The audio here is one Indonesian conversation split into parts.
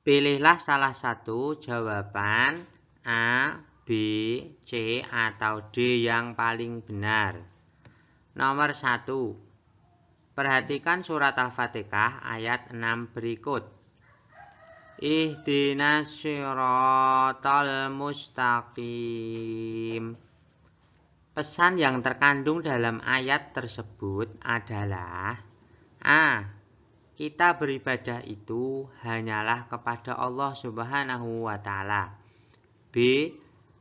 Pilihlah salah satu jawaban A, B, C, atau D yang paling benar. Nomor 1. Perhatikan surat Al-Fatihah ayat 6 berikut. Ihdinas shiratal mustaqim. Pesan yang terkandung dalam ayat tersebut adalah A. Kita beribadah itu hanyalah kepada Allah Subhanahu wa Ta'ala. B.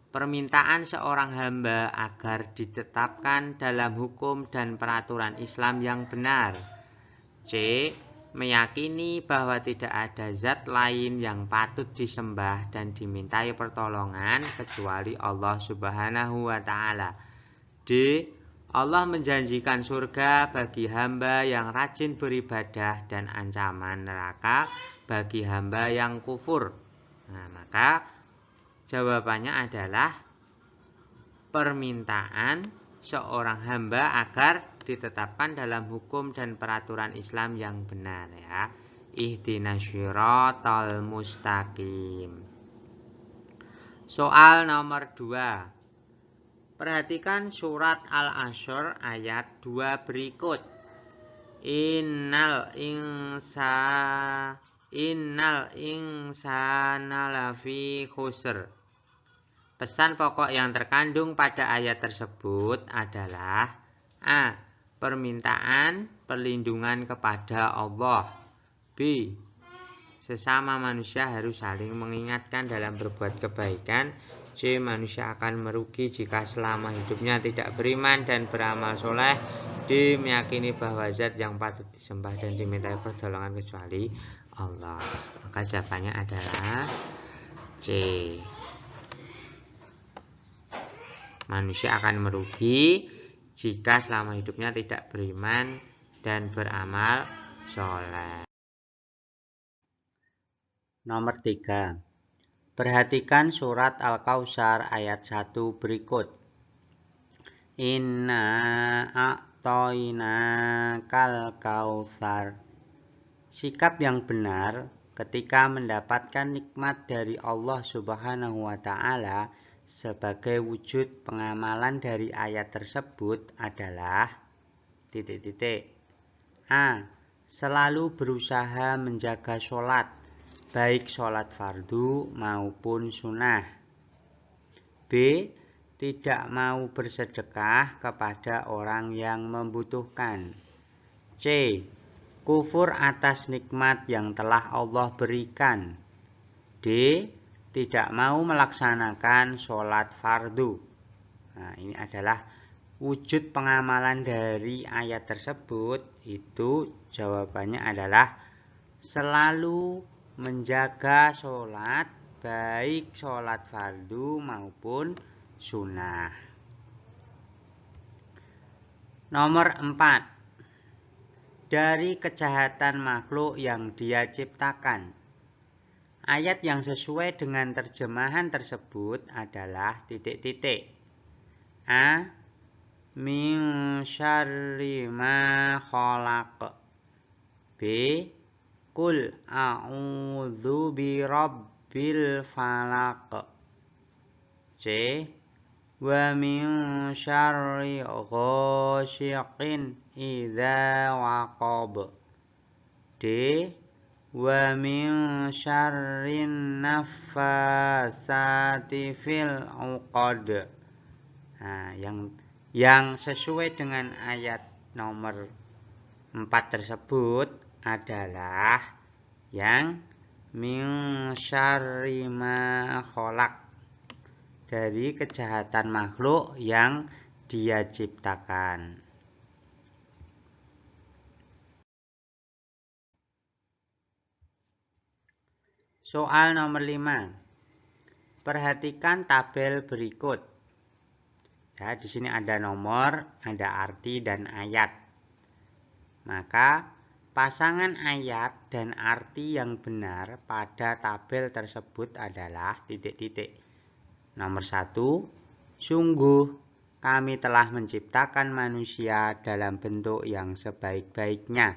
Permintaan seorang hamba agar ditetapkan dalam hukum dan peraturan Islam yang benar. C. Meyakini bahwa tidak ada zat lain yang patut disembah dan dimintai pertolongan kecuali Allah Subhanahu wa Ta'ala. D. Allah menjanjikan surga bagi hamba yang rajin beribadah dan ancaman neraka bagi hamba yang kufur. Nah, maka jawabannya adalah permintaan seorang hamba agar ditetapkan dalam hukum dan peraturan Islam yang benar, ya. Ihdinas shiratal mustaqim. Soal nomor 2. Perhatikan surat Al-Ashr ayat 2 berikut. Innal insana lafi khusr. Pesan pokok yang terkandung pada ayat tersebut adalah A. Permintaan perlindungan kepada Allah. B. Sesama manusia harus saling mengingatkan dalam berbuat kebaikan. C. Manusia akan merugi jika selama hidupnya tidak beriman dan beramal soleh. D. Meyakini bahwa zat yang patut disembah dan dimintai pertolongan kecuali Allah. Maka jawabannya adalah C. Manusia akan merugi jika selama hidupnya tidak beriman dan beramal soleh. Nomor 3. Perhatikan surat Al-Kautsar ayat 1 berikut. Inna a'toinakal kautsar. Sikap yang benar ketika mendapatkan nikmat dari Allah Subhanahu wa Ta'ala sebagai wujud pengamalan dari ayat tersebut adalah A. Selalu berusaha menjaga sholat, baik sholat fardu maupun sunnah. B. Tidak mau bersedekah kepada orang yang membutuhkan. C. Kufur atas nikmat yang telah Allah berikan. D. Tidak mau melaksanakan sholat fardu. Nah, ini adalah wujud pengamalan dari ayat tersebut. Itu jawabannya adalah selalu menjaga sholat, baik sholat fardu maupun sunnah. Nomor 4. Dari kejahatan makhluk yang Dia ciptakan. Ayat yang sesuai dengan terjemahan tersebut adalah A. Min syarri ma khalaq. B. Qul a'udzu birabbil falaq. C. Wa min syarri ghasyiqin idza waqab. D. Wa min syarrin naffasati fil 'uqad. Nah, yang sesuai dengan ayat nomor 4 tersebut adalah yang min syarri ma khalaq, dari kejahatan makhluk yang Dia ciptakan. Soal nomor 5. Perhatikan tabel berikut. Ya, di sini ada nomor, ada arti dan ayat. Maka pasangan ayat dan arti yang benar pada tabel tersebut adalah Nomor 1. Sungguh kami telah menciptakan manusia dalam bentuk yang sebaik-baiknya.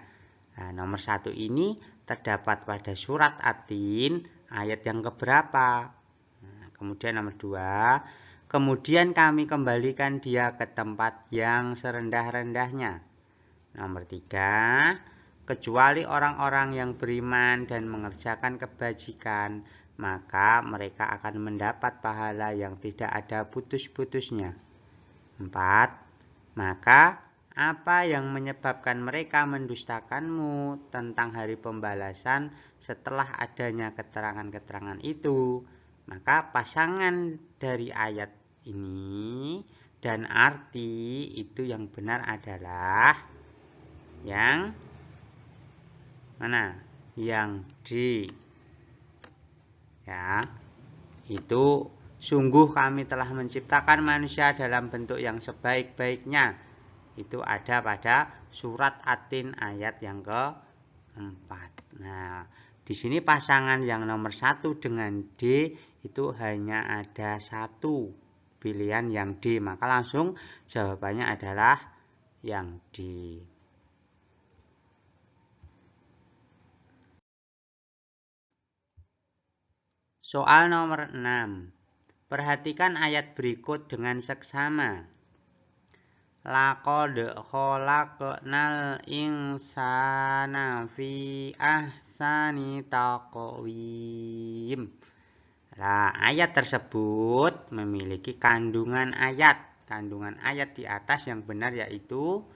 Nah, nomor 1 ini terdapat pada surat At-Tin ayat yang keberapa. Nah, kemudian nomor 2, kemudian kami kembalikan dia ke tempat yang serendah-rendahnya. Nomor 3, kecuali orang-orang yang beriman dan mengerjakan kebajikan, maka mereka akan mendapat pahala yang tidak ada putus-putusnya. 4, maka apa yang menyebabkan mereka mendustakanmu tentang hari pembalasan setelah adanya keterangan-keterangan itu? Maka pasangan dari ayat ini dan arti itu yang benar adalah yang mana? Yang D. Ya, itu sungguh kami telah menciptakan manusia dalam bentuk yang sebaik-baiknya. Itu ada pada surat At-Tin ayat yang ke-4. Nah, di sini pasangan yang nomor 1 dengan D itu hanya ada 1 pilihan yang D. Maka langsung jawabannya adalah yang D. Soal nomor 6. Perhatikan ayat berikut dengan seksama. Laqad khalaqnal insana fi ahsani taqwim. Nah, ayat tersebut memiliki kandungan ayat. Kandungan ayat di atas yang benar yaitu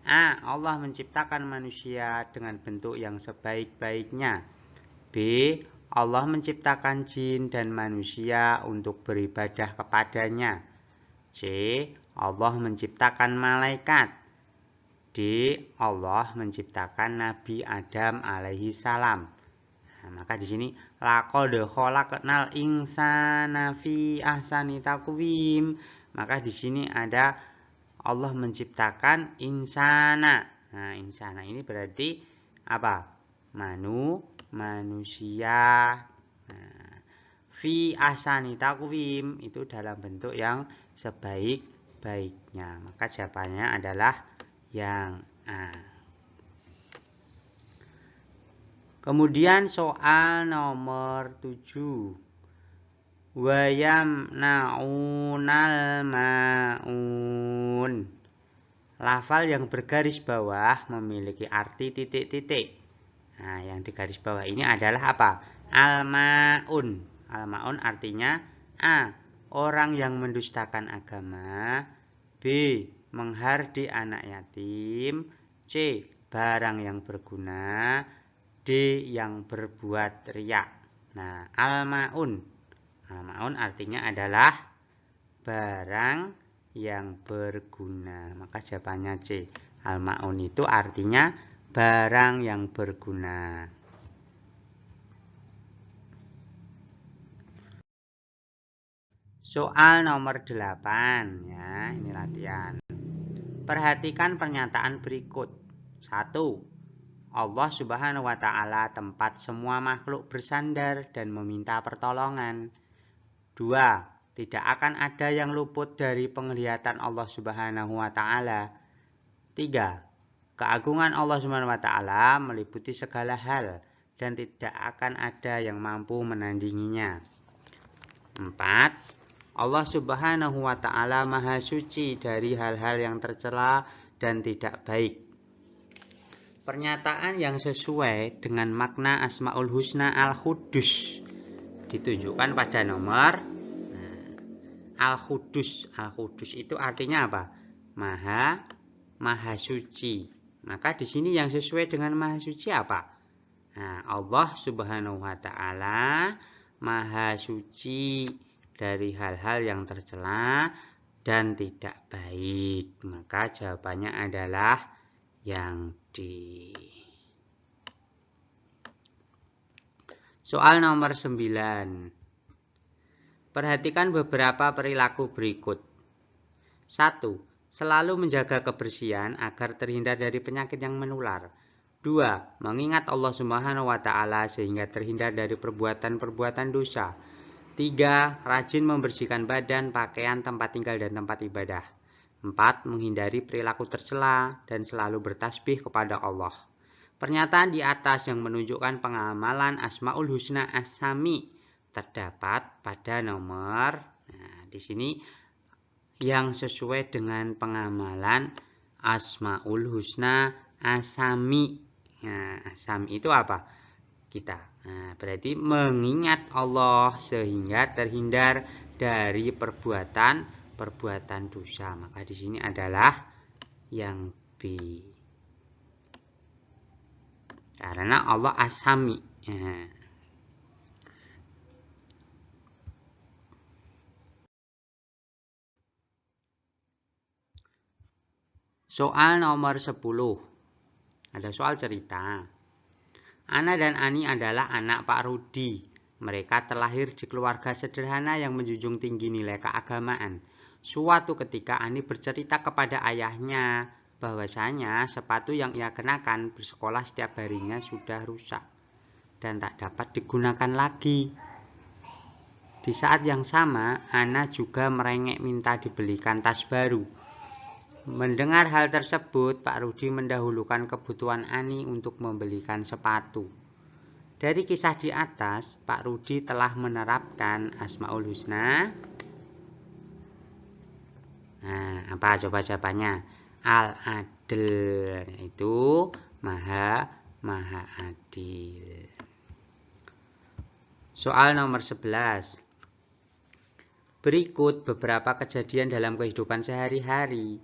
A. Allah menciptakan manusia dengan bentuk yang sebaik-baiknya. B. Allah menciptakan jin dan manusia untuk beribadah kepadanya. C. Allah menciptakan malaikat. D. Allah menciptakan Nabi Adam alaihi salam. Nah, maka di sini laqad khalaqnal insana fi ahsani taqwim. Maka di sini ada Allah menciptakan insana. Nah, insana ini berarti apa? Manusia. Nah, fi ahsani taqwim itu dalam bentuk yang sebaik-baiknya. Maka jawabannya adalah yang A. Kemudian soal nomor 7. Wa yamna'unal ma'un. Lafal yang bergaris bawah memiliki arti titik-titik. Nah, yang di garis bawah ini adalah apa? Al-ma'un. Al-ma'un artinya A. Orang yang mendustakan agama. B. Menghardi anak yatim. C. Barang yang berguna. D. Yang berbuat riya. Nah, al-ma'un. Al-ma'un artinya adalah barang yang berguna. Maka jawabannya C. Al-ma'un itu artinya barang yang berguna. Soal nomor 8 ya, ini latihan. Perhatikan pernyataan berikut. 1. Allah Subhanahu wa taala tempat semua makhluk bersandar dan meminta pertolongan. 2. Tidak akan ada yang luput dari penglihatan Allah Subhanahu wa taala. 3. Keagungan Allah Subhanahu wa taala meliputi segala hal dan tidak akan ada yang mampu menandinginya. 4. Allah Subhanahu wa taala Maha Suci dari hal-hal yang tercela dan tidak baik. Pernyataan yang sesuai dengan makna Asmaul Husna Al-Qudus ditunjukkan pada nomor Al-Qudus. Al-Qudus itu artinya apa? Maha Suci. Maka di sini yang sesuai dengan Maha Suci apa? Nah, Allah Subhanahu wa taala Maha Suci dari hal-hal yang tercela dan tidak baik. Maka jawabannya adalah yang D. Soal nomor 9. Perhatikan beberapa perilaku berikut. 1. Selalu menjaga kebersihan agar terhindar dari penyakit yang menular. 2. Mengingat Allah Subhanahu wa taala sehingga terhindar dari perbuatan-perbuatan dosa. 3. Rajin membersihkan badan, pakaian, tempat tinggal dan tempat ibadah. 4. Menghindari perilaku tercela dan selalu bertasbih kepada Allah. Pernyataan di atas yang menunjukkan pengamalan Asmaul Husna As-Sami terdapat pada nomor. Nah, di sini yang sesuai dengan pengamalan Asmaul Husna As-Sami. Nah, As-Sami itu apa? Nah, berarti mengingat Allah sehingga terhindar dari perbuatan dosa. Maka di sini adalah yang B. Karena Allah As-Sami. Nah. Soal nomor 10. Ada soal cerita. Ana dan Ani adalah anak Pak Rudi. Mereka terlahir di keluarga sederhana yang menjunjung tinggi nilai keagamaan. Suatu ketika Ani bercerita kepada ayahnya bahwasanya sepatu yang ia kenakan bersekolah setiap harinya sudah rusak dan tak dapat digunakan lagi. Di saat yang sama, Ana juga merengek minta dibelikan tas baru. Mendengar hal tersebut, Pak Rudi mendahulukan kebutuhan Ani untuk membelikan sepatu. Dari kisah di atas, Pak Rudi telah menerapkan Asmaul Husna. Nah, apa coba jawabannya? Al-Adl, itu Maha Adil. Soal nomor 11. Berikut beberapa kejadian dalam kehidupan sehari-hari.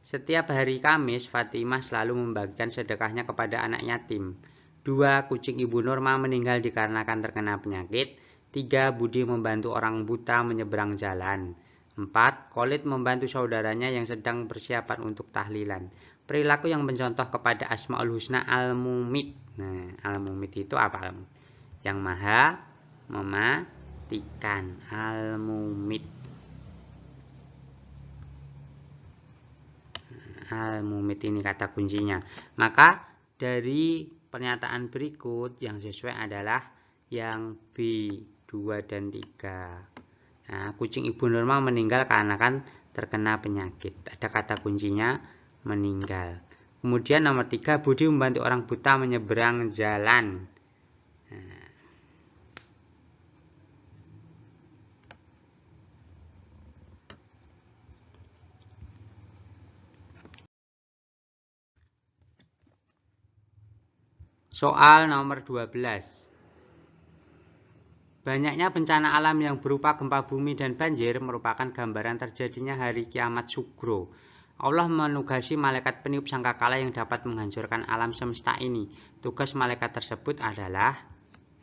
Setiap hari Kamis, Fatimah selalu membagikan sedekahnya kepada anak yatim. 2. Kucing Ibu Nurma meninggal dikarenakan terkena penyakit. 3. Budi membantu orang buta menyeberang jalan. 4. Khalid membantu saudaranya yang sedang persiapan untuk tahlilan. Perilaku yang mencontoh kepada Asmaul Husna Al-Mumit. Nah, Al-Mumit itu apa? Yang maha mematikan. Al-Mumit. Al-Mumit ini kata kuncinya. Maka dari pernyataan berikut yang sesuai adalah yang B, 2 dan 3. Nah, kucing Ibu Nurma meninggal karena kan terkena penyakit. Ada kata kuncinya meninggal. Kemudian nomor 3, Budi membantu orang buta menyeberang jalan. Nah, soal nomor 12. Banyaknya bencana alam yang berupa gempa bumi dan banjir merupakan gambaran terjadinya hari kiamat sugro. Allah menugasi malaikat peniup sangkakala yang dapat menghancurkan alam semesta ini. Tugas malaikat tersebut adalah,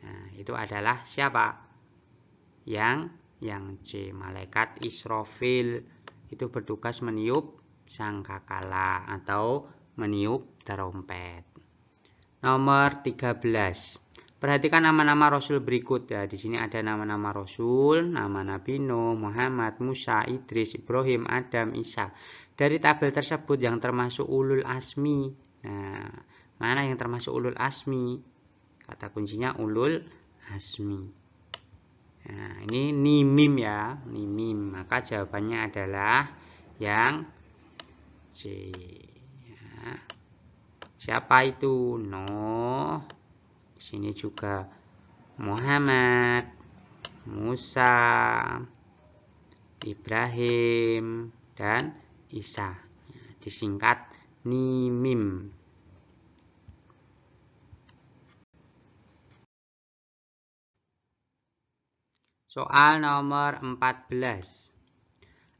nah, itu adalah siapa? Yang C, malaikat Israfil. Itu bertugas meniup sangkakala atau meniup trompet. Nomor 13. Perhatikan nama-nama Rasul berikut ya. Di sini ada nama-nama Rasul, nama Nabi Nuh, Muhammad, Musa, Idris, Ibrahim, Adam, Isa. Dari tabel tersebut yang termasuk ulul asmi. Nah, mana yang termasuk ulul asmi? Kata kuncinya ulul asmi. Nah, ini nimim ya, nimim. Maka jawabannya adalah yang C. Ya. Siapa itu? Nuh. Sini juga Muhammad, Musa, Ibrahim, dan Isa. Disingkat nimim. Soal nomor 14.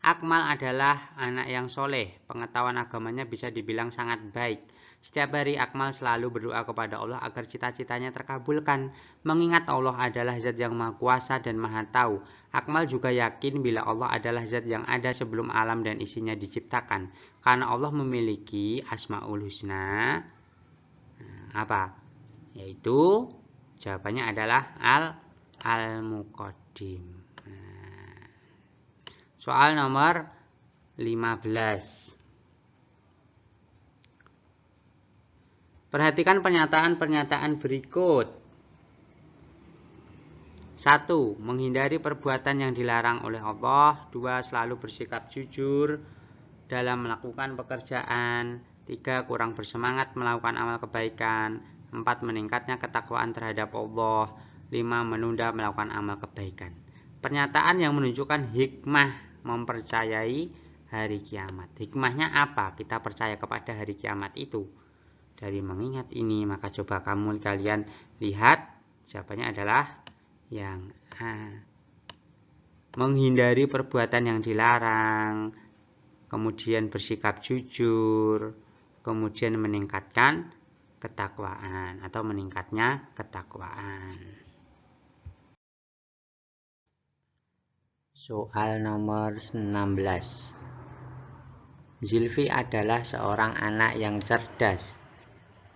Akmal adalah anak yang soleh. Pengetahuan agamanya bisa dibilang sangat baik. Setiap hari Akmal selalu berdoa kepada Allah agar cita-citanya terkabulkan. Mengingat Allah adalah zat yang maha kuasa dan maha tahu. Akmal juga yakin bila Allah adalah zat yang ada sebelum alam dan isinya diciptakan. Karena Allah memiliki Asmaul Husna. Apa? Yaitu jawabannya adalah Al-Muqaddim. Soal nomor 15. Perhatikan pernyataan-pernyataan berikut. 1. Menghindari perbuatan yang dilarang oleh Allah. 2. Selalu bersikap jujur dalam melakukan pekerjaan. 3. Kurang bersemangat melakukan amal kebaikan. 4. Meningkatnya ketakwaan terhadap Allah. 5. Menunda melakukan amal kebaikan. Pernyataan yang menunjukkan hikmah mempercayai hari kiamat. Hikmahnya apa? Kita percaya kepada hari kiamat itu. Dari mengingat ini, maka coba kalian lihat. Jawabannya adalah yang A. Menghindari perbuatan yang dilarang, kemudian bersikap jujur, kemudian meningkatkan ketakwaan atau meningkatnya ketakwaan. Soal nomor 16. Zilfi adalah seorang anak yang cerdas.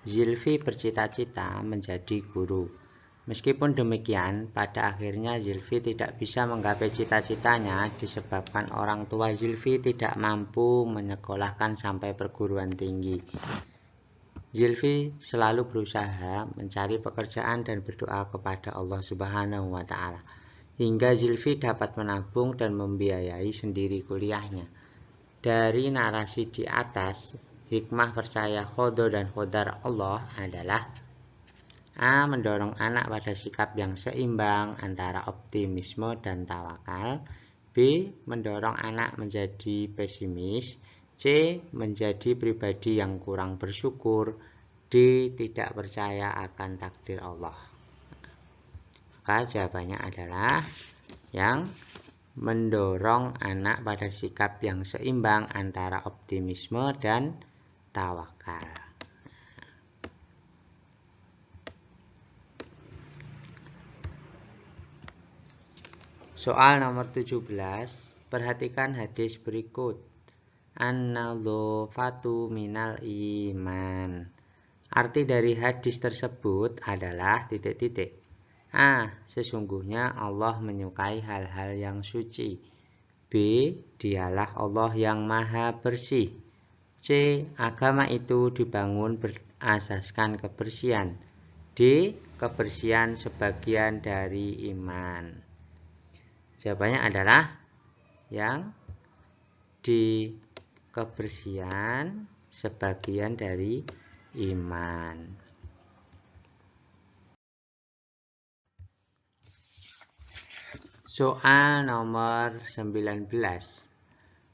Zilfi bercita-cita menjadi guru. Meskipun demikian, pada akhirnya Zilfi tidak bisa menggapai cita-citanya disebabkan orang tua Zilfi tidak mampu menyekolahkan sampai perguruan tinggi. Zilfi selalu berusaha mencari pekerjaan dan berdoa kepada Allah Subhanahu wa Ta'ala, hingga Zilfi dapat menabung dan membiayai sendiri kuliahnya. Dari narasi di atas, hikmah percaya qada dan qadar Allah adalah A. Mendorong anak pada sikap yang seimbang antara optimisme dan tawakal. B. Mendorong anak menjadi pesimis. C. Menjadi pribadi yang kurang bersyukur. D. Tidak percaya akan takdir Allah. Maka jawabannya adalah yang mendorong anak pada sikap yang seimbang antara optimisme dan tawakal. Soal nomor 17. Perhatikan hadis berikut. An-nadhafatu minal iman. Arti dari hadis tersebut adalah titik-titik. A. Sesungguhnya Allah menyukai hal-hal yang suci. B. Dialah Allah yang maha bersih. C. Agama itu dibangun berasaskan kebersihan. D. Kebersihan sebagian dari iman. Jawabannya adalah yang di kebersihan sebagian dari iman. Soal nomor 19.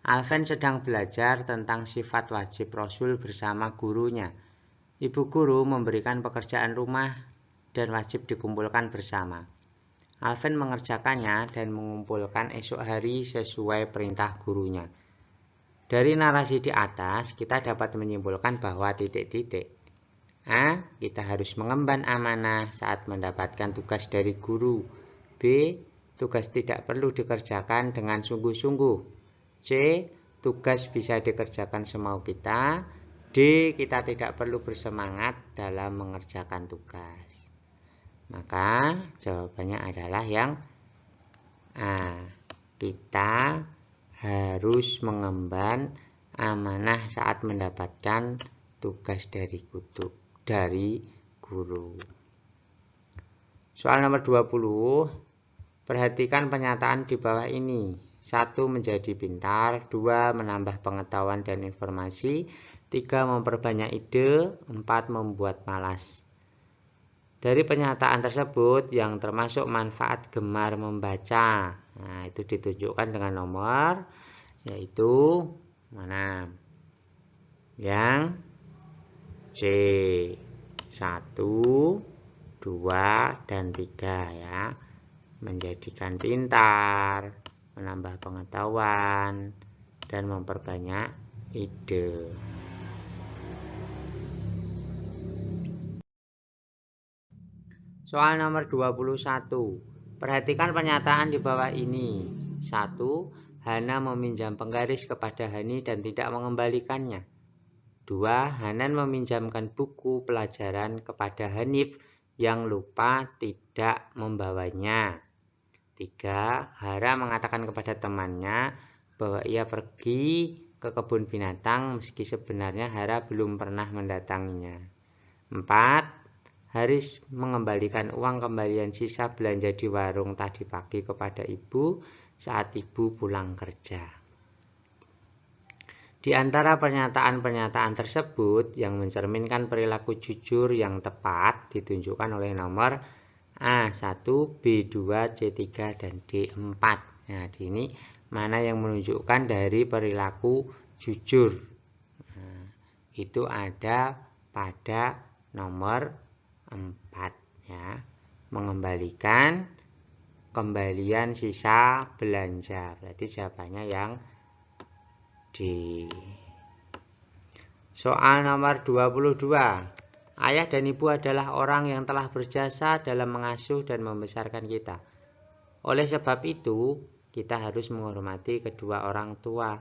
Alven sedang belajar tentang sifat wajib Rasul bersama gurunya. Ibu guru memberikan pekerjaan rumah dan wajib dikumpulkan bersama. Alven mengerjakannya dan mengumpulkan esok hari sesuai perintah gurunya. Dari narasi di atas, kita dapat menyimpulkan bahwa titik-titik. A. Kita harus mengemban amanah saat mendapatkan tugas dari guru. B. Tugas tidak perlu dikerjakan dengan sungguh-sungguh. C. Tugas bisa dikerjakan semau kita. D. Kita tidak perlu bersemangat dalam mengerjakan tugas. Maka jawabannya adalah yang A. Kita harus mengemban amanah saat mendapatkan tugas dari guru. Soal nomor 20. Perhatikan pernyataan di bawah ini. 1. Menjadi pintar. 2. Menambah pengetahuan dan informasi. 3. Memperbanyak ide. 4. Membuat malas. Dari pernyataan tersebut yang termasuk manfaat gemar membaca. Nah, itu ditunjukkan dengan nomor, yaitu mana? Yang C. 1, 2, dan 3 ya. Menjadikan pintar, menambah pengetahuan, dan memperbanyak ide. Soal nomor 21. Perhatikan pernyataan di bawah ini. 1. Hana meminjam penggaris kepada Hani dan tidak mengembalikannya. 2. Hanan meminjamkan buku pelajaran kepada Hanif yang lupa tidak membawanya. 3. Hara mengatakan kepada temannya bahwa ia pergi ke kebun binatang meski sebenarnya Hara belum pernah mendatanginya. 4. Haris mengembalikan uang kembalian sisa belanja di warung tadi pagi kepada ibu saat ibu pulang kerja. Di antara pernyataan-pernyataan tersebut yang mencerminkan perilaku jujur yang tepat ditunjukkan oleh nomor A1, B2, C3, dan D4. Nah, di ini mana yang menunjukkan dari perilaku jujur? Nah, itu ada pada nomor 4 ya. Mengembalikan kembalian sisa belanja. Berarti jawabannya yang D. Soal nomor 22. Ayah dan ibu adalah orang yang telah berjasa dalam mengasuh dan membesarkan kita. Oleh sebab itu, kita harus menghormati kedua orang tua.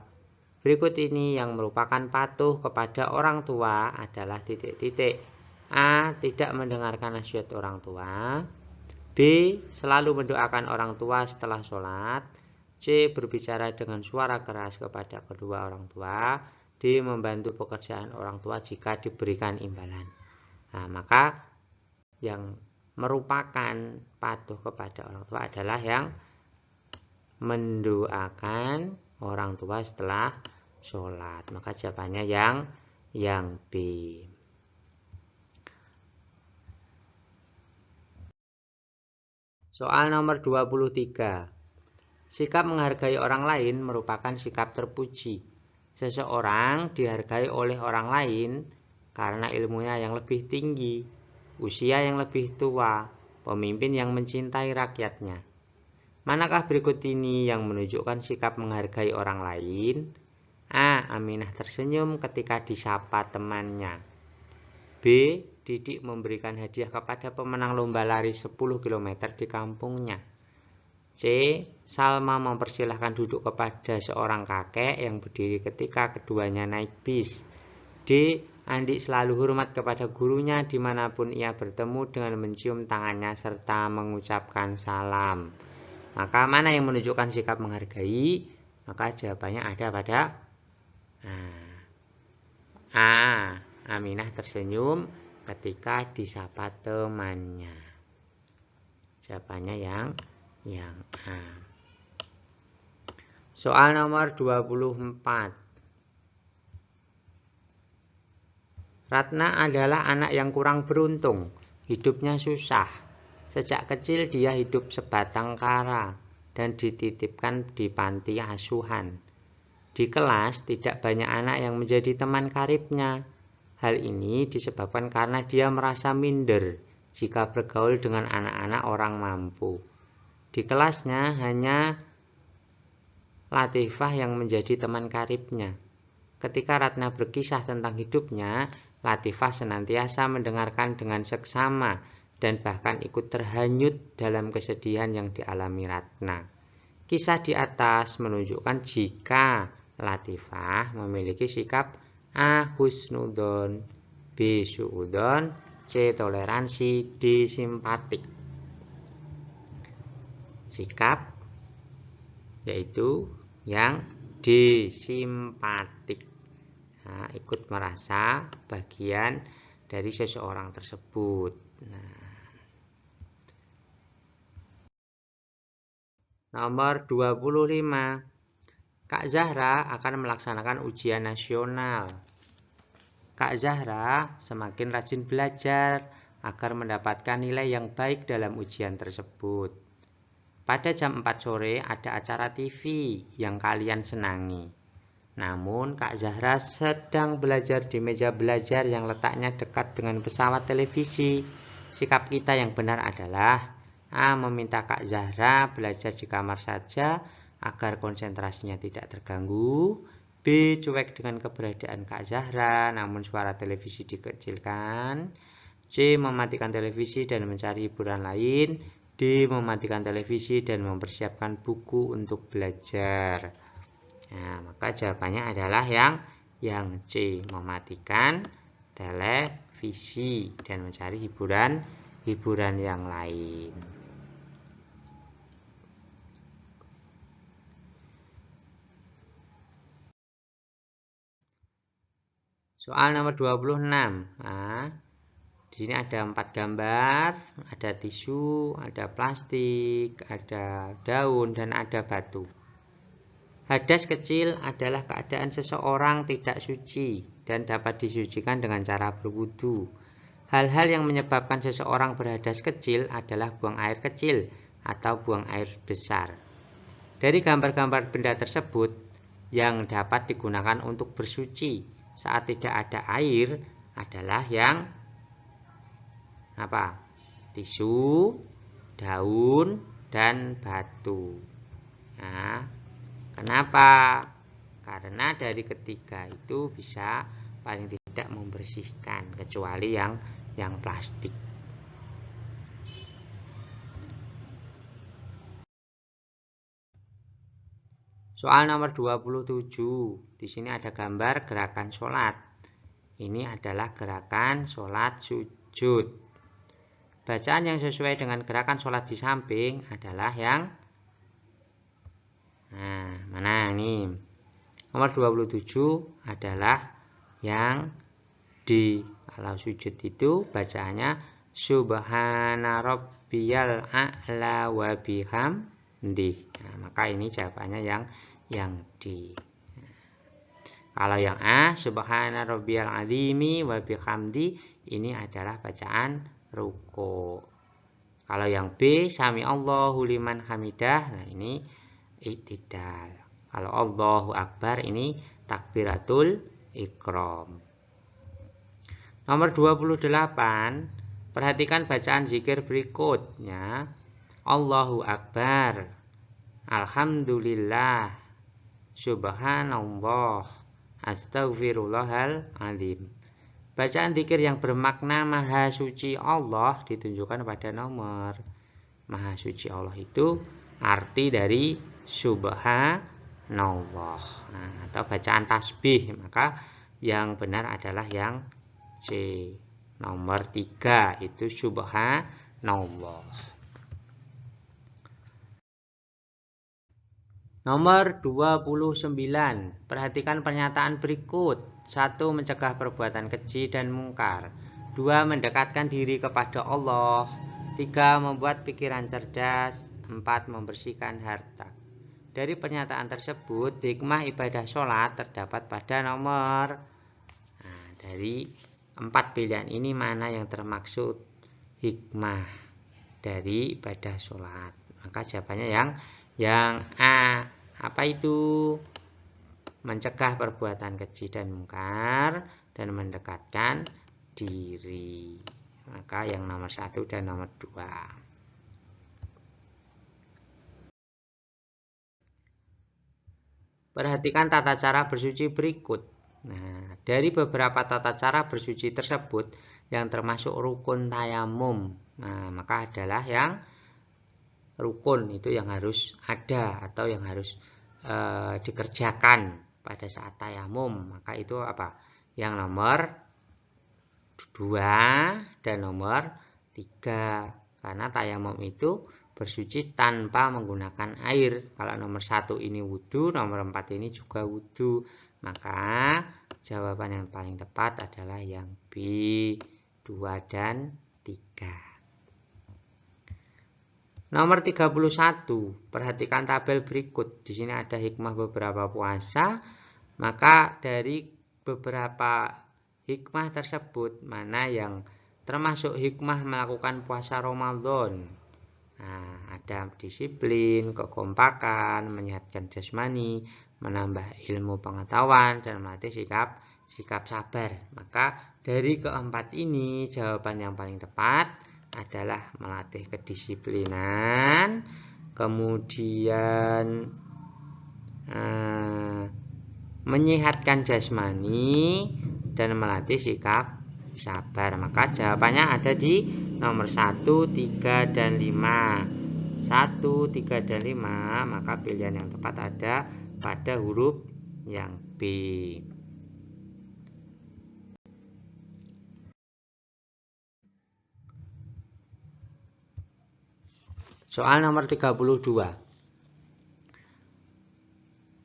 Berikut ini yang merupakan patuh kepada orang tua adalah titik-titik. A. Tidak mendengarkan nasihat orang tua. B. Selalu mendoakan orang tua setelah sholat. C. Berbicara dengan suara keras kepada kedua orang tua. D. Membantu pekerjaan orang tua jika diberikan imbalan. Nah, maka yang merupakan patuh kepada orang tua adalah yang mendoakan orang tua setelah sholat. Maka jawabannya yang B. Soal nomor 23. Sikap menghargai orang lain merupakan sikap terpuji. Seseorang dihargai oleh orang lain karena ilmunya yang lebih tinggi, usia yang lebih tua, pemimpin yang mencintai rakyatnya. Manakah berikut ini yang menunjukkan sikap menghargai orang lain? A. Aminah tersenyum ketika disapa temannya. B. Didik memberikan hadiah kepada pemenang lomba lari 10 km di kampungnya. C. Salma mempersilahkan duduk kepada seorang kakek yang berdiri ketika keduanya naik bis. D. Andi selalu hormat kepada gurunya dimanapun ia bertemu dengan mencium tangannya serta mengucapkan salam. Maka mana yang menunjukkan sikap menghargai? Maka jawabannya ada pada A. Aminah tersenyum ketika disapa temannya. Jawabannya yang A. Soal nomor 24. Ratna adalah anak yang kurang beruntung. Hidupnya susah. Sejak kecil dia hidup sebatang kara dan dititipkan di panti asuhan. Di kelas tidak banyak anak yang menjadi teman karibnya. Hal ini disebabkan karena dia merasa minder jika bergaul dengan anak-anak orang mampu. Di kelasnya hanya Latifah yang menjadi teman karibnya. Ketika Ratna berkisah tentang hidupnya, Latifah senantiasa mendengarkan dengan seksama dan bahkan ikut terhanyut dalam kesedihan yang dialami Ratna. Kisah di atas menunjukkan jika Latifah memiliki sikap A. Husnudon, B. Suudon, C. Toleransi, D. Simpatik. Sikap yaitu yang D. Simpatik. Nah, ikut merasa bagian dari seseorang tersebut. Nomor 25. Kak Zahra akan melaksanakan ujian nasional. Kak Zahra semakin rajin belajar agar mendapatkan nilai yang baik dalam ujian tersebut. Pada jam 4 sore ada acara TV yang kalian senangi. Namun Kak Zahra sedang belajar di meja belajar yang letaknya dekat dengan pesawat televisi. Sikap kita yang benar adalah A. Meminta Kak Zahra belajar di kamar saja agar konsentrasinya tidak terganggu. B. Cuek dengan keberadaan Kak Zahra namun suara televisi dikecilkan. C. Mematikan televisi dan mencari hiburan lain. D. Mematikan televisi dan mempersiapkan buku untuk belajar. Nah, maka jawabannya adalah yang C. Mematikan televisi dan mencari hiburan yang lain. Soal nomor 26. Nah, di sini ada 4 gambar, ada tisu, ada plastik, ada daun, dan ada batu. Hadas kecil adalah keadaan seseorang tidak suci dan dapat disucikan dengan cara berwudu. Hal-hal yang menyebabkan seseorang berhadas kecil adalah buang air kecil atau buang air besar. Dari gambar-gambar benda tersebut yang dapat digunakan untuk bersuci saat tidak ada air adalah yang apa? Tisu, daun, dan batu. Nah, kenapa? Karena dari ketiga itu bisa paling tidak membersihkan, kecuali yang plastik. Soal nomor 27. Di sini ada gambar gerakan sholat. Ini adalah gerakan sholat sujud. Bacaan yang sesuai dengan gerakan sholat di samping adalah yang mana ini? Nomor 27 adalah yang D. Kalau sujud itu bacaannya Subhana rabbiyal a'la wa bihamdih. Nah, maka ini jawabannya yang D. Kalau yang A, Subhana rabbiyal azimi wa bihamdi, ini adalah bacaan ruku. Kalau yang B, Sami Allahu liman hamidah, nah ini i'tidal. Kalau Allahu Akbar, ini takbiratul ikram. Nomor 28, perhatikan bacaan zikir berikutnya. Allahu Akbar, Alhamdulillah, Subhanallah, Astaghfirullahaladzim. Bacaan zikir yang bermakna Maha Suci Allah ditunjukkan pada nomor. Maha Suci Allah itu arti dari Subhanallah. Nah, atau bacaan tasbih, maka yang benar adalah yang C. Nomor 3 itu Subhanallah. Nomor 29. Perhatikan pernyataan berikut. 1. Mencegah perbuatan keji dan mungkar. 2. Mendekatkan diri kepada Allah. 3. Membuat pikiran cerdas. 4. Membersihkan harta. Dari pernyataan tersebut, hikmah ibadah sholat terdapat pada nomor. Nah, dari 4 pilihan ini mana yang termaksud hikmah dari ibadah sholat? Maka jawabannya yang A. Apa itu? Mencegah perbuatan keji dan mungkar dan mendekatkan diri. Maka yang nomor 1 dan nomor 2. Perhatikan tata cara bersuci berikut. Nah, dari beberapa tata cara bersuci tersebut yang termasuk rukun tayamum, nah, maka adalah yang rukun itu yang harus ada atau yang harus dikerjakan pada saat tayamum. Maka itu apa? Yang nomor 2 dan nomor 3. Karena tayamum itu bersuci tanpa menggunakan air. Kalau nomor 1 ini wudu, nomor 4 ini juga wudu. Maka jawaban yang paling tepat adalah yang B, 2 dan 3. Nomor 31, perhatikan tabel berikut. Di sini ada hikmah beberapa puasa. Maka dari beberapa hikmah tersebut, mana yang termasuk hikmah melakukan puasa Ramadan? Nah, ada disiplin, kekompakan, menyehatkan jasmani, menambah ilmu pengetahuan, dan melatih sikap sabar. Maka dari keempat ini jawaban yang paling tepat adalah melatih kedisiplinan, kemudian menyehatkan jasmani, dan melatih sikap sabar. Maka jawabannya ada di nomor 1, 3, dan 5. 1, 3, dan 5. Maka pilihan yang tepat ada pada huruf yang B. Soal nomor 32.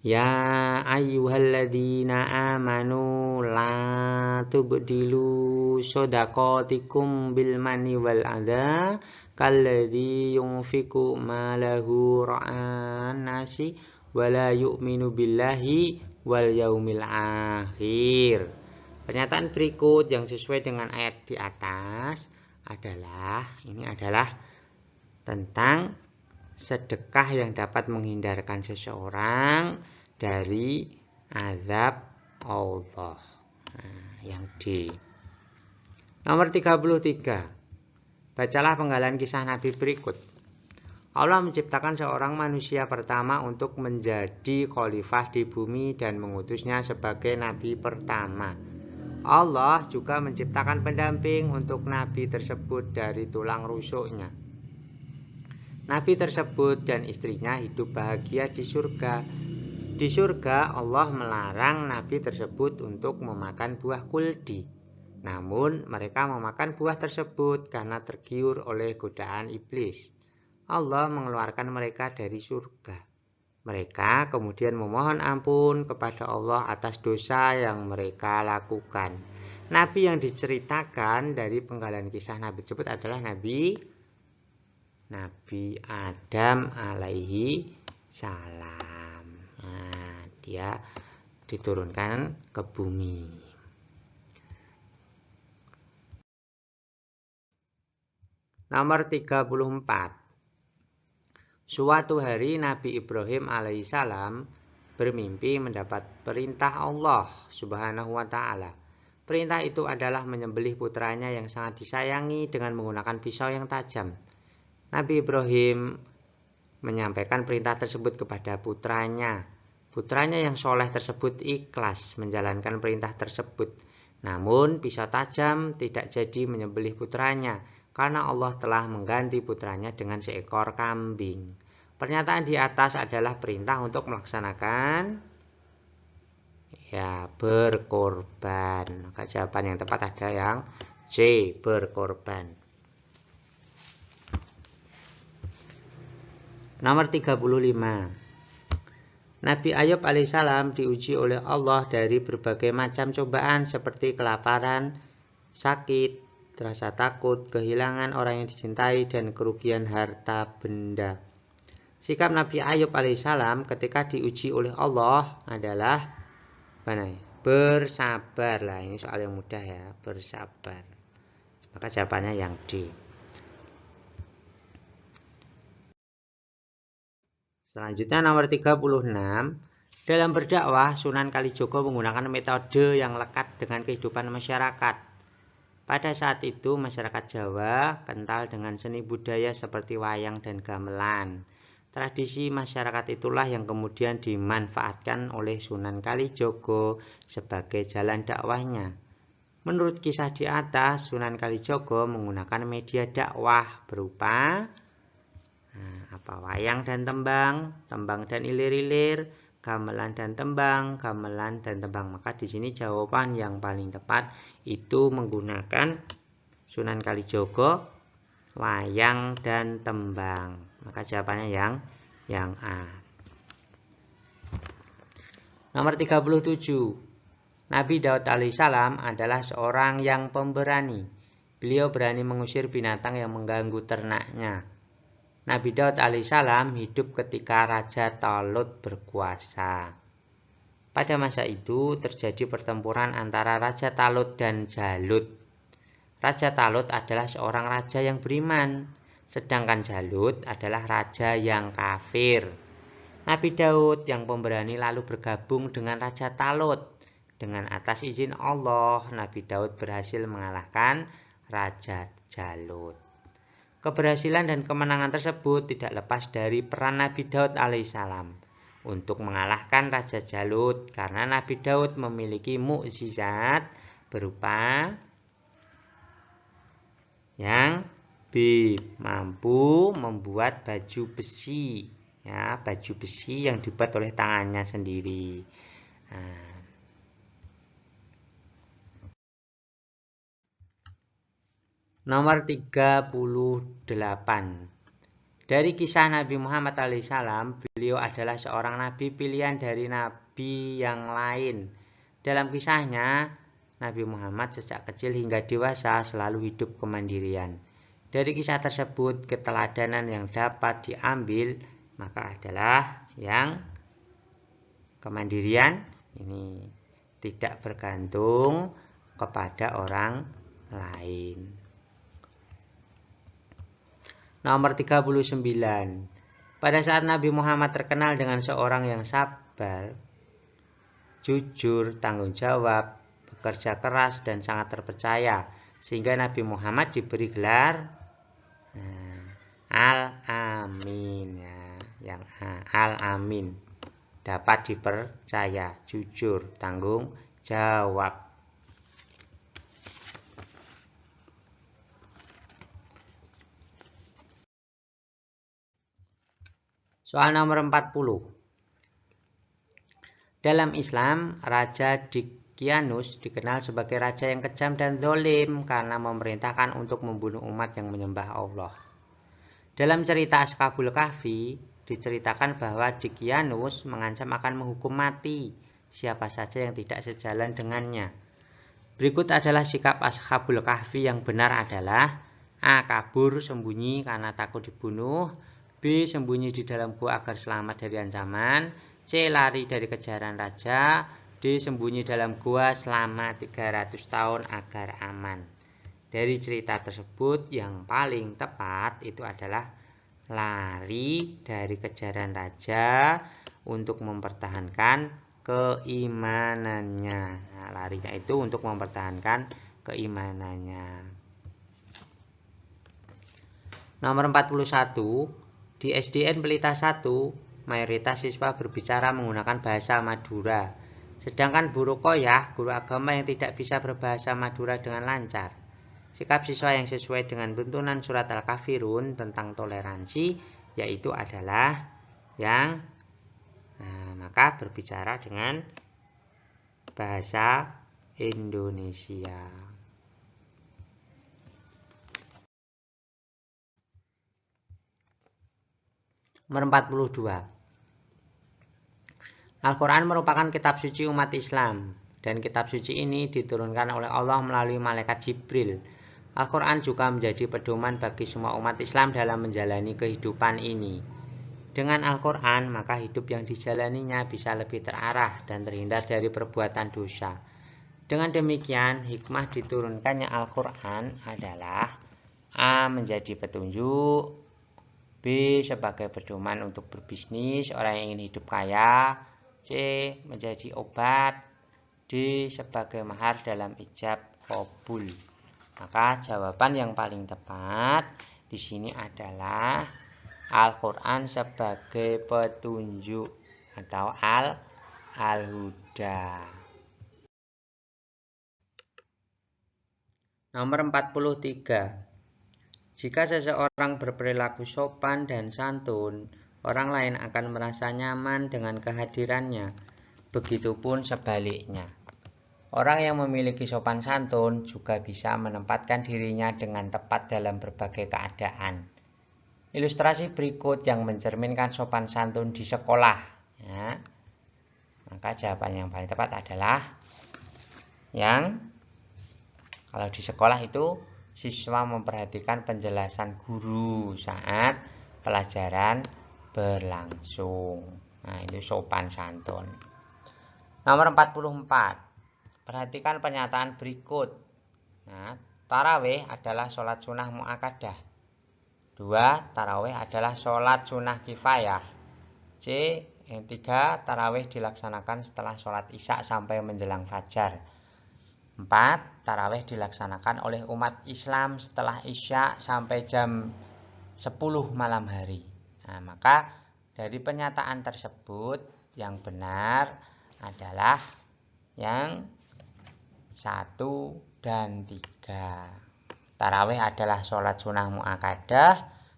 Ya ayyuhalladzina amanu la tubdilu shadaqatikum bil manni wal adza kalladzi yunfiqu malahu ra'an nasi wala yu'minu billahi wal yaumil akhir. Pernyataan berikut yang sesuai dengan ayat di atas adalah tentang sedekah yang dapat menghindarkan seseorang dari azab Allah. Yang D. Nomor 33. Bacalah penggalan kisah Nabi berikut. Allah menciptakan seorang manusia pertama untuk menjadi khalifah di bumi dan mengutusnya sebagai nabi pertama. Allah juga menciptakan pendamping untuk nabi tersebut dari tulang rusuknya. Nabi tersebut dan istrinya hidup bahagia di surga. Di surga Allah melarang nabi tersebut untuk memakan buah kuldi. Namun mereka memakan buah tersebut karena tergiur oleh godaan iblis. Allah mengeluarkan mereka dari surga. Mereka kemudian memohon ampun kepada Allah atas dosa yang mereka lakukan. Nabi yang diceritakan dari penggalan kisah Nabi tersebut adalah Nabi Adam alaihi salam. Dia diturunkan ke bumi. Nomor 34. Suatu hari Nabi Ibrahim alaihissalam bermimpi mendapat perintah Allah subhanahu wa ta'ala. Perintah itu adalah menyembelih putranya yang sangat disayangi dengan menggunakan pisau yang tajam. Nabi Ibrahim menyampaikan perintah tersebut kepada putranya. Putranya yang soleh tersebut ikhlas menjalankan perintah tersebut. Namun pisau tajam tidak jadi menyembelih putranya, karena Allah telah mengganti putranya dengan seekor kambing. Pernyataan di atas adalah perintah untuk melaksanakan berkorban. Maka jawaban yang tepat ada yang C, berkorban. Nomor 35. Nabi Ayub alaihissalam diuji oleh Allah dari berbagai macam cobaan seperti kelaparan, sakit, rasa takut, kehilangan orang yang dicintai, dan kerugian harta benda. Sikap Nabi Ayub alaihissalam ketika diuji oleh Allah adalah bersabar. Ini soal yang mudah ya, bersabar. Maka jawabannya yang D. Selanjutnya nomor 36. Dalam berdakwah, Sunan Kalijogo menggunakan metode yang lekat dengan kehidupan masyarakat. Pada saat itu masyarakat Jawa kental dengan seni budaya seperti wayang dan gamelan. Tradisi masyarakat itulah yang kemudian dimanfaatkan oleh Sunan Kalijogo sebagai jalan dakwahnya. Menurut kisah di atas, Sunan Kalijogo menggunakan media dakwah berupa wayang dan tembang, tembang dan ilir-ilir, gamelan dan tembang, gamelan dan tembang. Maka di sini jawaban yang paling tepat itu menggunakan Sunan Kalijogo, wayang dan tembang. Maka jawabannya yang A. Nomor 37. Nabi Daud alaihissalam adalah seorang yang pemberani. Beliau berani mengusir binatang yang mengganggu ternaknya. Nabi Daud alaihissalam hidup ketika Raja Talut berkuasa. Pada masa itu terjadi pertempuran antara Raja Talut dan Jalut. Raja Talut adalah seorang raja yang beriman, sedangkan Jalut adalah raja yang kafir. Nabi Daud yang pemberani lalu bergabung dengan Raja Talut. Dengan atas izin Allah, Nabi Daud berhasil mengalahkan Raja Jalut. Keberhasilan dan kemenangan tersebut tidak lepas dari peran Nabi Daud alaihissalam untuk mengalahkan Raja Jalut, karena Nabi Daud memiliki mukjizat berupa yang B, mampu membuat baju besi, baju besi yang dibuat oleh tangannya sendiri. Nomor 38. Dari kisah Nabi Muhammad alaihissalam, beliau adalah seorang nabi pilihan dari nabi yang lain. Dalam kisahnya, Nabi Muhammad sejak kecil hingga dewasa selalu hidup kemandirian. Dari kisah tersebut, keteladanan yang dapat diambil maka adalah yang Kemandirian ini tidak bergantung kepada orang lain. Nomor 39. Pada saat Nabi Muhammad terkenal dengan seorang yang sabar, jujur, tanggung jawab, bekerja keras, dan sangat terpercaya, sehingga Nabi Muhammad diberi gelar Al-Amin, yang Al-Amin, dapat dipercaya, jujur, tanggung jawab. Soal nomor 40. Dalam Islam, Raja Dicyanus dikenal sebagai raja yang kejam dan zalim karena memerintahkan untuk membunuh umat yang menyembah Allah. Dalam cerita Ashabul Kahfi, diceritakan bahwa Dicyanus mengancam akan menghukum mati siapa saja yang tidak sejalan dengannya. Berikut adalah sikap Ashabul Kahfi yang benar adalah: A. Kabur sembunyi karena takut dibunuh. B. Sembunyi di dalam gua agar selamat dari ancaman. C. Lari dari kejaran raja. D. Sembunyi dalam gua selama 300 tahun agar aman. Dari cerita tersebut yang paling tepat itu adalah lari dari kejaran raja untuk mempertahankan keimanannya. Nah, larinya itu untuk mempertahankan keimanannya. Nomor 41. Di SDN Pelita 1, mayoritas siswa berbicara menggunakan bahasa Madura. Sedangkan Bu Ruqoyah, guru agama yang tidak bisa berbahasa Madura dengan lancar. Sikap siswa yang sesuai dengan tuntunan surat Al-Kafirun tentang toleransi yaitu adalah yang maka berbicara dengan bahasa Indonesia. Nomor 42. Al-Quran merupakan kitab suci umat Islam, dan kitab suci ini diturunkan oleh Allah melalui malaikat Jibril. Al-Quran juga menjadi pedoman bagi semua umat Islam dalam menjalani kehidupan ini. Dengan Al-Quran, maka hidup yang dijalaninya bisa lebih terarah dan terhindar dari perbuatan dosa. Dengan demikian, hikmah diturunkannya Al-Quran adalah: A. Menjadi petunjuk. B. Sebagai pedoman untuk berbisnis orang yang ingin hidup kaya. C. Menjadi obat. D. Sebagai mahar dalam ijab qabul. Maka jawaban yang paling tepat di sini adalah Al-Quran sebagai petunjuk atau Al-Huda. Nomor 43. Jika seseorang berperilaku sopan dan santun, orang lain akan merasa nyaman dengan kehadirannya. Begitupun sebaliknya. Orang yang memiliki sopan santun juga bisa menempatkan dirinya dengan tepat dalam berbagai keadaan. Ilustrasi berikut yang mencerminkan sopan santun di sekolah. Ya. Maka jawaban yang paling tepat adalah yang kalau di sekolah itu siswa memperhatikan penjelasan guru saat pelajaran berlangsung. Nah, itu sopan santun. Nomor 44. Perhatikan pernyataan berikut. Nah, tarawih adalah sholat sunnah mu'akkadah. 2. Tarawih adalah sholat sunnah kifayah. C. Yang 3. Tarawih dilaksanakan setelah sholat isya sampai menjelang fajar. 4. Tarawih dilaksanakan oleh umat Islam setelah isya sampai jam 10 malam hari. Nah, maka dari pernyataan tersebut yang benar adalah yang 1 dan 3. Tarawih adalah sholat sunnah mu'akkadah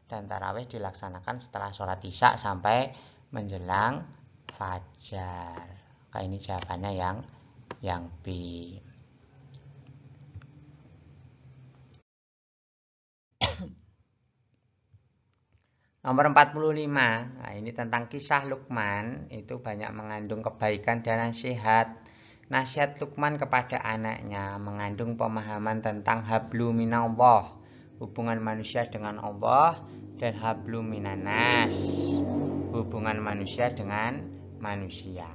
dan tarawih dilaksanakan setelah sholat isya sampai menjelang fajar. Maka ini jawabannya yang B. Nomor 45. Nah, ini tentang kisah Luqman, itu banyak mengandung kebaikan dan nasihat. Nasihat Luqman kepada anaknya mengandung pemahaman tentang hablu minallah, hubungan manusia dengan Allah, dan hablu minanas, hubungan manusia dengan manusia.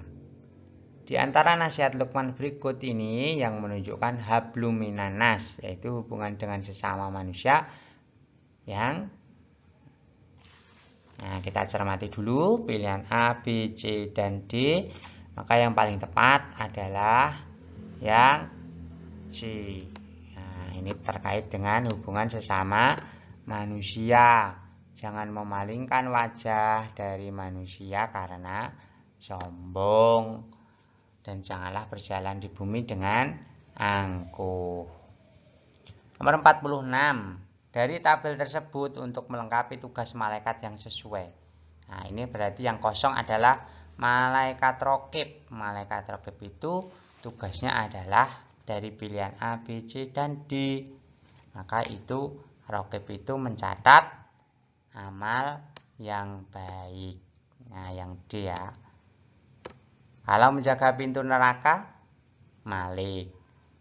Di antara nasihat Luqman berikut ini yang menunjukkan hablum minanas, yaitu hubungan dengan sesama manusia yang kita cermati dulu pilihan A, B, C, dan D. Maka yang paling tepat adalah yang C. Nah, ini terkait dengan hubungan sesama manusia. Jangan memalingkan wajah dari manusia karena sombong. Dan janganlah berjalan di bumi dengan angkuh. Nomor 46. Dari tabel tersebut untuk melengkapi tugas malaikat yang sesuai. Nah, ini berarti yang kosong adalah malaikat raqib. Malaikat raqib itu tugasnya adalah dari pilihan A, B, C, dan D. Maka itu raqib itu mencatat amal yang baik. Nah, yang D ya. Kalau menjaga pintu neraka, Malik.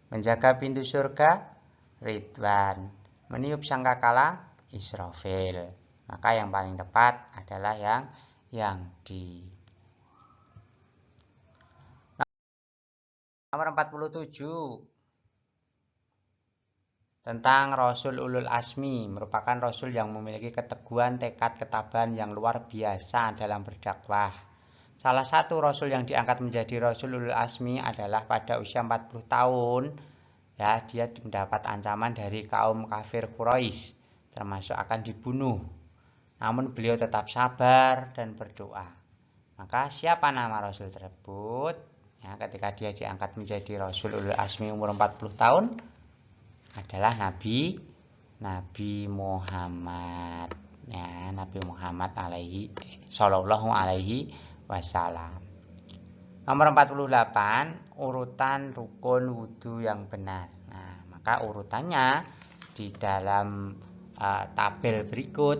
Menjaga pintu surga, Ridwan. Meniup sangkakala, Israfil. Maka yang paling tepat adalah yang D. Nomor 47. Tentang Rasul Ulul Azmi, merupakan Rasul yang memiliki keteguhan, tekad, ketabahan yang luar biasa dalam berdakwah. Salah satu Rasul yang diangkat menjadi Rasul Ulul Azmi adalah pada usia 40 tahun. Ya, dia mendapat ancaman dari kaum kafir Quraisy, termasuk akan dibunuh. Namun beliau tetap sabar dan berdoa. Maka siapa nama Rasul tersebut? Ya, ketika dia diangkat menjadi Rasul Ulul Azmi umur 40 tahun adalah Nabi Muhammad. Ya, Nabi Muhammad sallallahu alaihi wasallam. Nomor 48, urutan rukun wudhu yang benar. Nah, maka urutannya di dalam tabel berikut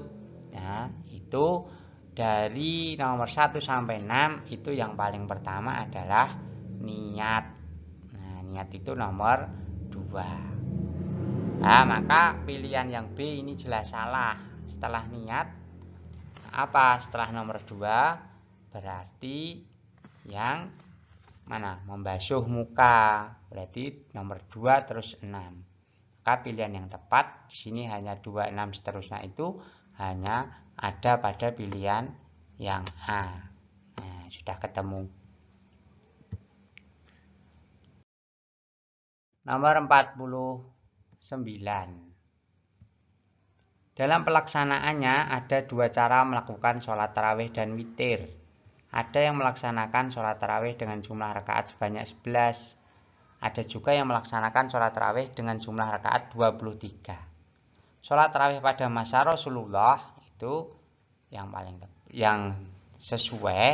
ya, itu dari nomor 1 sampai 6 itu yang paling pertama adalah niat. Nah, niat itu nomor 2. Nah, maka pilihan yang B ini jelas salah. Setelah niat apa? Setelah nomor 2 berarti yang mana? Membasuh muka. Berarti nomor 2 terus 6. Maka pilihan yang tepat di sini hanya 2, 6 seterusnya itu hanya ada pada pilihan yang A. Nah, sudah ketemu. Nomor 49. Dalam pelaksanaannya ada 2 cara melakukan sholat tarawih dan witir. Ada yang melaksanakan sholat tarawih dengan jumlah rakaat sebanyak 11. Ada juga yang melaksanakan sholat tarawih dengan jumlah rakaat 23. Sholat tarawih pada masa Rasulullah itu yang sesuai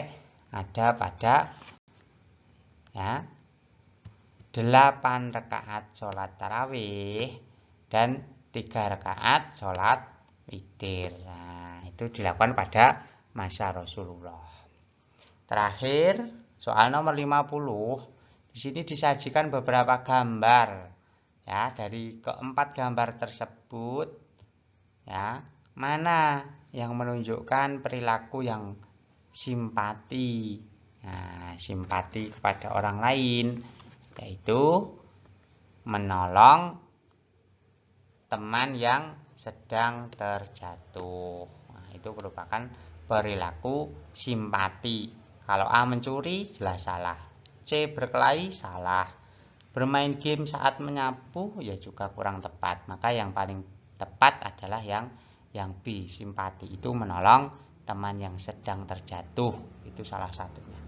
ada pada ya 8 rakaat sholat tarawih dan 3 rakaat sholat witir. Nah, itu dilakukan pada masa Rasulullah. Terakhir, soal nomor 50. Di sini disajikan beberapa gambar. Ya, dari keempat gambar tersebut, ya, mana yang menunjukkan perilaku yang simpati. Nah, simpati kepada orang lain, yaitu menolong teman yang sedang terjatuh. Nah, itu merupakan perilaku simpati. Kalau A mencuri, jelas salah. C berkelahi, salah. Bermain game saat menyapu, ya juga kurang tepat. Maka yang paling tepat adalah yang B, simpati. Itu menolong teman yang sedang terjatuh. Itu salah satunya.